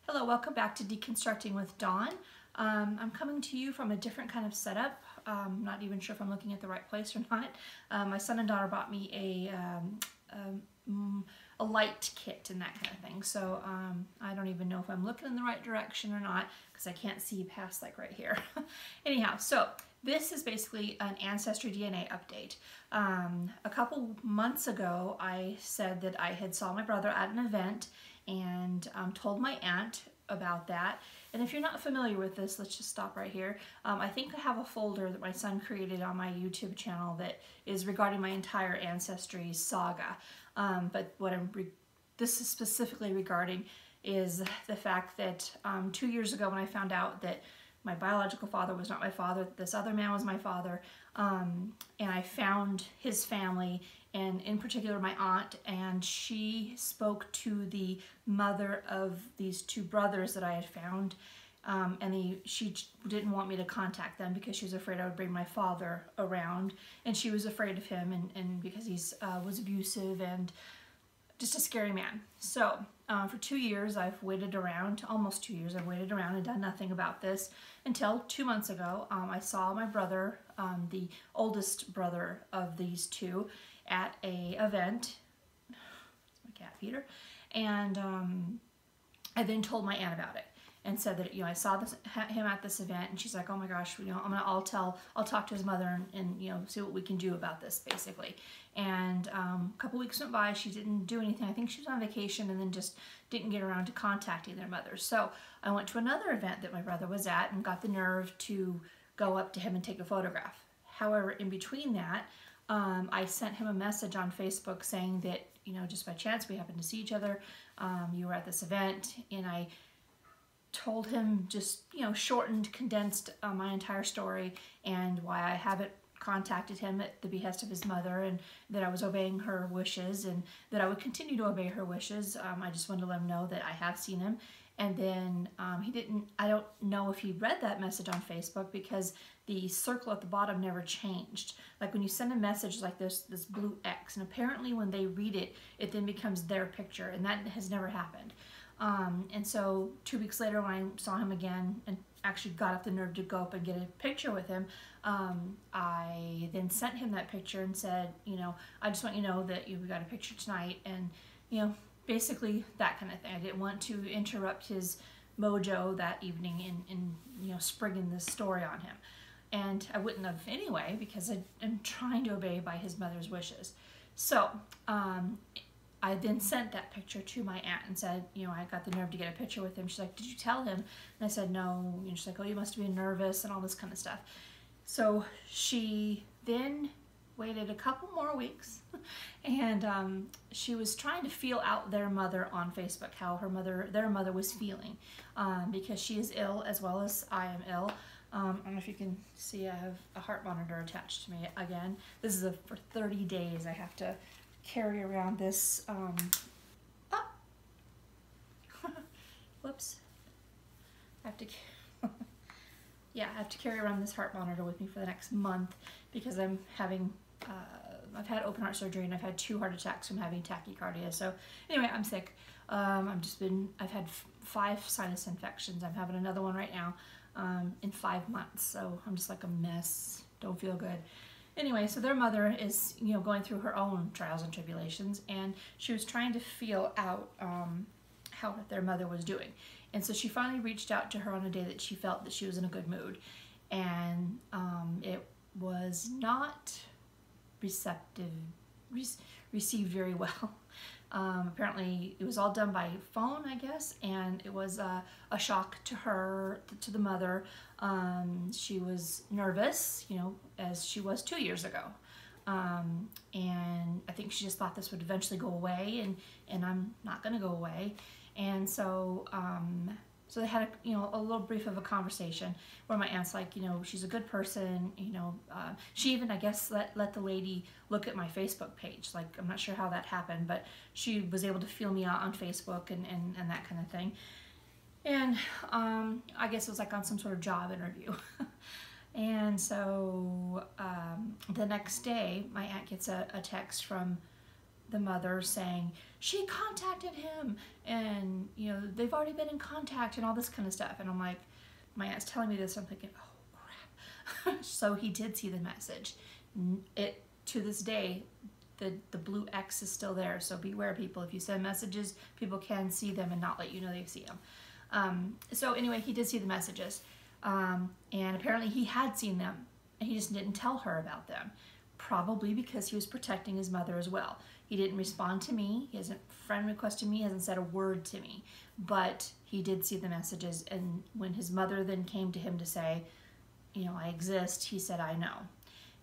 Hello, welcome back to Deconstructing with Dawn. I'm coming to you from a different kind of setup. Not even sure if I'm looking at the right place or not. My son and daughter bought me a light kit and that kind of thing. So I don't even know if I'm looking in the right direction or not because I can't see past like right here. Anyhow, so this is basically an AncestryDNA update. A couple months ago, I said that I had saw my brother at an event and told my aunt about that. And if you're not familiar with this, let's just stop right here. I think I have a folder that my son created on my YouTube channel that is regarding my entire ancestry saga. But what this is specifically regarding is the fact that 2 years ago when I found out that my biological father was not my father, this other man was my father, and I found his family, and in particular my aunt, and she spoke to the mother of these two brothers that I had found, and she didn't want me to contact them because she was afraid I would bring my father around, and she was afraid of him, and because he was abusive and just a scary man. So for 2 years I've waited around, almost 2 years I've waited around and done nothing about this until 2 months ago I saw my brother, the oldest brother of these two, at a event. My cat Peter. And I then told my aunt about it and said that, I saw him at this event, and she's like, oh my gosh, I'll talk to his mother and see what we can do about this, basically. And a couple weeks went by, she didn't do anything. I think she was on vacation and then just didn't get around to contacting their mother. So I went to another event that my brother was at and got the nerve to go up to him and take a photograph. However, in between that, I sent him a message on Facebook saying that, just by chance we happened to see each other, you were at this event, and I told him just, shortened, condensed my entire story and why I haven't contacted him at the behest of his mother, and that I was obeying her wishes and that I would continue to obey her wishes. I just wanted to let him know that I have seen him. And then I don't know if he read that message on Facebook because the circle at the bottom never changed. Like when you send a message like this blue X, and apparently when they read it, it then becomes their picture, and that has never happened. And so 2 weeks later when I saw him again and actually got up the nerve to go up and get a picture with him, I then sent him that picture and said, I just want you to know that we got a picture tonight, and basically that kind of thing. I didn't want to interrupt his mojo that evening in springing this story on him. And I wouldn't have anyway because I'm trying to obey by his mother's wishes. So I then sent that picture to my aunt and said, I got the nerve to get a picture with him. She's like, did you tell him? And I said, no. And she's like, oh, you must have been nervous and all this kind of stuff. So she then waited a couple more weeks and she was trying to feel out their mother on Facebook, how their mother was feeling, because she is ill as well as I am ill. I don't know if you can see, I have a heart monitor attached to me again. This is for 30 days I have to carry around this, whoops, I have to carry around this heart monitor with me for the next month because I'm having, I've had open heart surgery and I've had 2 heart attacks from having tachycardia. So anyway, I'm sick. I've had 5 sinus infections. I'm having another one right now in 5 months. So I'm just like a mess. Don't feel good. Anyway, so their mother is, going through her own trials and tribulations, and she was trying to feel out how their mother was doing. And so she finally reached out to her on a day that she felt that she was in a good mood. And it was not received very well. Apparently it was all done by phone, I guess, and it was a shock to her, to the mother. She was nervous, as she was 2 years ago. And I think she just thought this would eventually go away, and I'm not going to go away. And so so they had a little brief of a conversation where my aunt's like, she's a good person, she even, I guess, let the lady look at my Facebook page. Like, I'm not sure how that happened, but she was able to feel me out on Facebook and that kind of thing. And I guess it was like on some sort of job interview. And so the next day, my aunt gets a text from the mother saying, she contacted him, and you know, they've already been in contact and all this kind of stuff. And I'm like, my aunt's telling me this, I'm thinking, oh crap. So he did see the message. It, to this day, the blue X is still there, so beware, people. If you send messages, people can see them and not let you know they see them. So anyway, he did see the messages, and apparently he had seen them, and he just didn't tell her about them, probably because he was protecting his mother as well. He didn't respond to me, he hasn't friend requested me, he hasn't said a word to me, but he did see the messages. And when his mother then came to him to say, you know, I exist, he said, I know.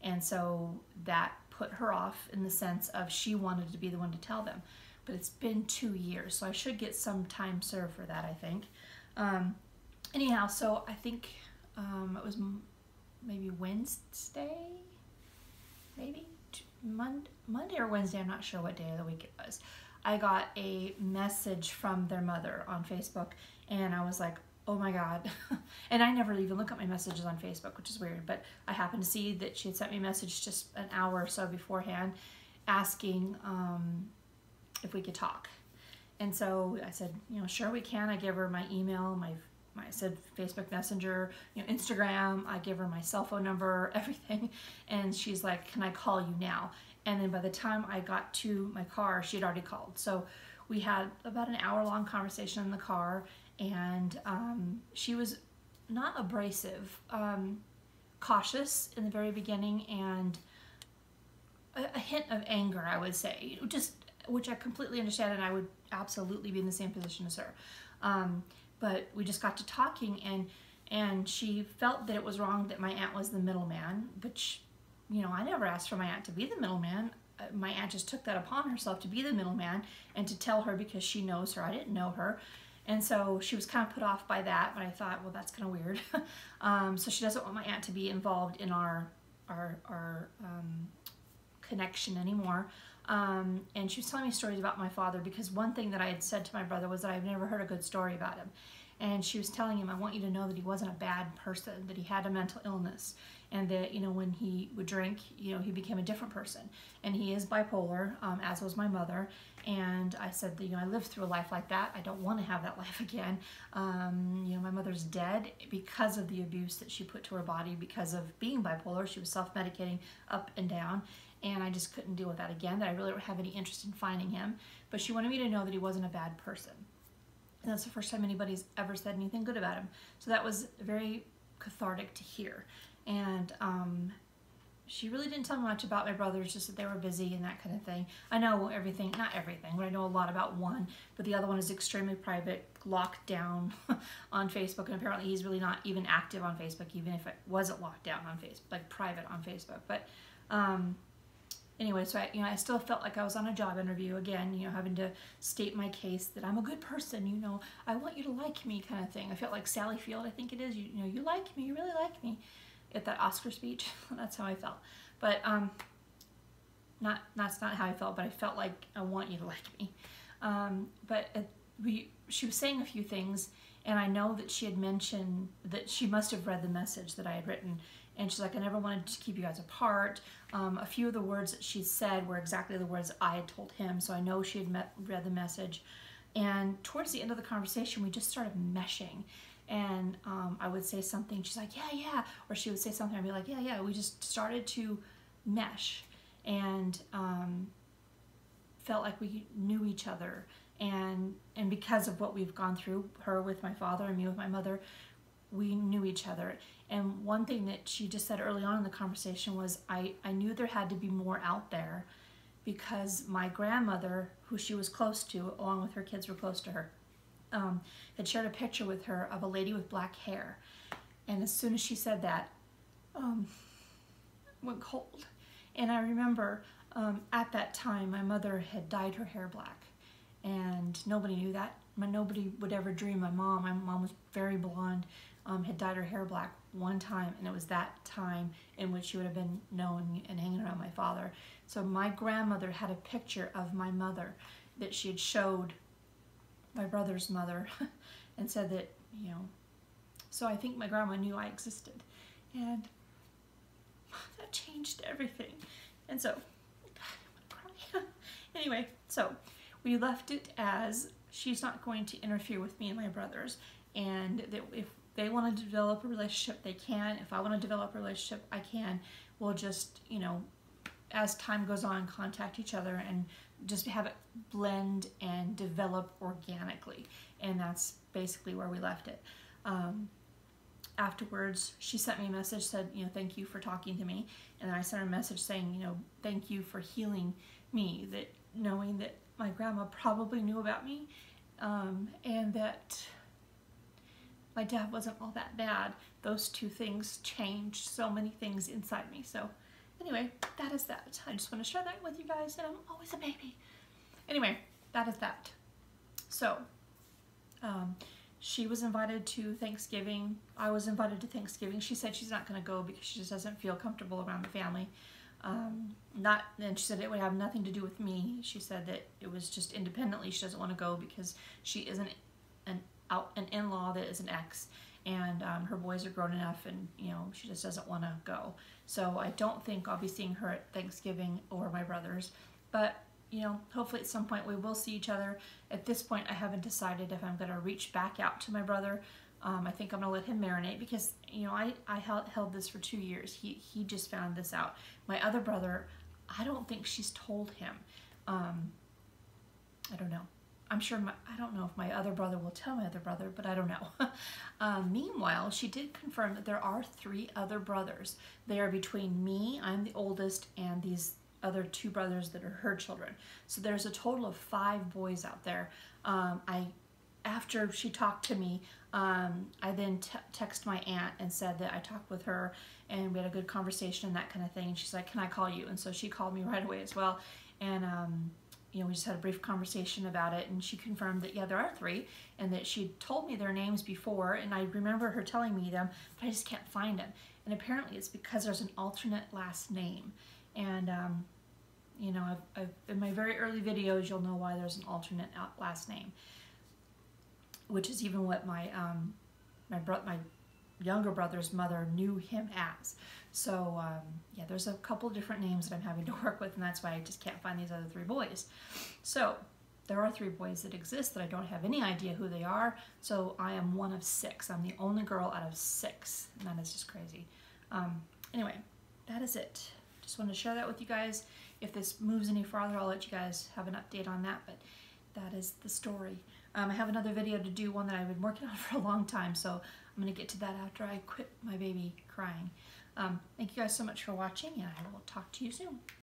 And so that put her off in the sense of she wanted to be the one to tell them. But it's been 2 years, so I should get some time served for that, I think. Anyhow, so I think it was maybe Wednesday, maybe Monday or Wednesday, I'm not sure what day of the week it was. I got a message from their mother on Facebook, and I was like, oh my God. And I never even look at my messages on Facebook, which is weird, but I happened to see that she had sent me a message just an hour or so beforehand asking if we could talk. And so I said, you know, sure we can. I gave her my email, I said Facebook Messenger, you know, Instagram. I give her my cell phone number, everything. And she's like, can I call you now? And then by the time I got to my car, she had already called. So we had about an hour-long conversation in the car, and she was not abrasive, cautious in the very beginning, and a hint of anger, I would say, just, which I completely understand, and I would absolutely be in the same position as her. But we just got to talking, and she felt that it was wrong that my aunt was the middleman, which, you know, I never asked for my aunt to be the middleman. My aunt just took that upon herself to be the middleman and to tell her because she knows her. I didn't know her. And so she was kind of put off by that, but I thought, well, that's kind of weird. So she doesn't want my aunt to be involved in our connection anymore. And she was telling me stories about my father, because one thing that I had said to my brother was that I've never heard a good story about him. And she was telling him, I want you to know that he wasn't a bad person, that he had a mental illness, and that, you know, when he would drink, you know, he became a different person. And he is bipolar, as was my mother. And I said that, you know, I lived through a life like that. I don't want to have that life again. You know, my mother's dead because of the abuse that she put to her body because of being bipolar. She was self-medicating up and down. And I just couldn't deal with that again, that I really don't have any interest in finding him. But she wanted me to know that he wasn't a bad person. And that's the first time anybody's ever said anything good about him. So that was very cathartic to hear. And she really didn't tell me much about my brothers, just that they were busy and that kind of thing. I know everything, not everything, but I know a lot about one, but the other one is extremely private, locked down on Facebook, and apparently he's really not even active on Facebook, even if it wasn't locked down on Facebook, like private on Facebook. But anyway, so I still felt like I was on a job interview again, you know, having to state my case that I'm a good person, you know, I want you to like me kind of thing. I felt like Sally Field, I think it is, you know, you like me, you really like me, at that Oscar speech. That's how I felt. But that's not how I felt, but I felt like I want you to like me. She was saying a few things, and I know that she had mentioned that she must have read the message that I had written. And she's like, I never wanted to keep you guys apart. A few of the words that she said were exactly the words I had told him, so I know she had read the message. And towards the end of the conversation, we just started meshing. And I would say something, she's like, yeah, yeah. Or she would say something, I'd be like, yeah, yeah. We just started to mesh, and felt like we knew each other. And because of what we've gone through, her with my father and me with my mother, we knew each other. And one thing that she just said early on in the conversation was, I knew there had to be more out there, because my grandmother, who she was close to, along with her kids were close to her, had shared a picture with her of a lady with black hair. And as soon as she said that, went cold. And I remember at that time, my mother had dyed her hair black, and nobody knew that. Nobody would ever dream. My mom was very blonde, had dyed her hair black one time, and it was that time in which she would have been known and hanging around my father. So my grandmother had a picture of my mother that she had showed my brother's mother and said that, you know, so I think my grandma knew I existed, and that changed everything. And so, God, I'm gonna cry. Anyway, so we left it as she's not going to interfere with me and my brothers, and that if they want to develop a relationship, they can. If I want to develop a relationship, I can. We'll just, you know, as time goes on, contact each other and just have it blend and develop organically. And that's basically where we left it. Afterwards, she sent me a message, said, you know, thank you for talking to me. And then I sent her a message saying, you know, thank you for healing me, that knowing that my grandma probably knew about me, and that my dad wasn't all that bad. Those two things changed so many things inside me. So anyway, that is that. I just want to share that with you guys, and I'm always a baby. Anyway, that is that. So, she was invited to Thanksgiving. I was invited to Thanksgiving. She said she's not going to go because she just doesn't feel comfortable around the family. And she said it would have nothing to do with me. She said that it was just independently. She doesn't want to go because she isn't an in-law that is an ex, and her boys are grown enough, and you know, she just doesn't want to go. So I don't think I'll be seeing her at Thanksgiving or my brothers, but you know, hopefully at some point we will see each other. At this point, I haven't decided if I'm going to reach back out to my brother. I think I'm going to let him marinate because, you know, I held this for 2 years. He just found this out. My other brother, I don't think she's told him. I don't know. I'm sure, I don't know if my other brother will tell my other brother, but I don't know. Meanwhile, she did confirm that there are 3 other brothers. They are between me, I'm the oldest, and these other 2 brothers that are her children. So there's a total of 5 boys out there. After she talked to me, I then texted my aunt and said that I talked with her and we had a good conversation and that kind of thing. And she's like, can I call you? And so she called me right away as well. And you know, we just had a brief conversation about it, and she confirmed that, yeah, there are 3, and that she'd told me their names before, and I remember her telling me them, but I just can't find them. And apparently it's because there's an alternate last name. And, you know, in my very early videos, you'll know why there's an alternate last name, which is even what my younger brother's mother knew him as. So yeah, there's a couple different names that I'm having to work with, and that's why I just can't find these other 3 boys. So there are 3 boys that exist that I don't have any idea who they are. So I am one of 6. I'm the only girl out of 6, and that is just crazy. Anyway, that is it. Just wanted to share that with you guys. If this moves any farther, I'll let you guys have an update on that, but that is the story. I have another video to do, one that I've been working on for a long time, so I'm going to get to that after I quit my baby crying. Thank you guys so much for watching, and I will talk to you soon.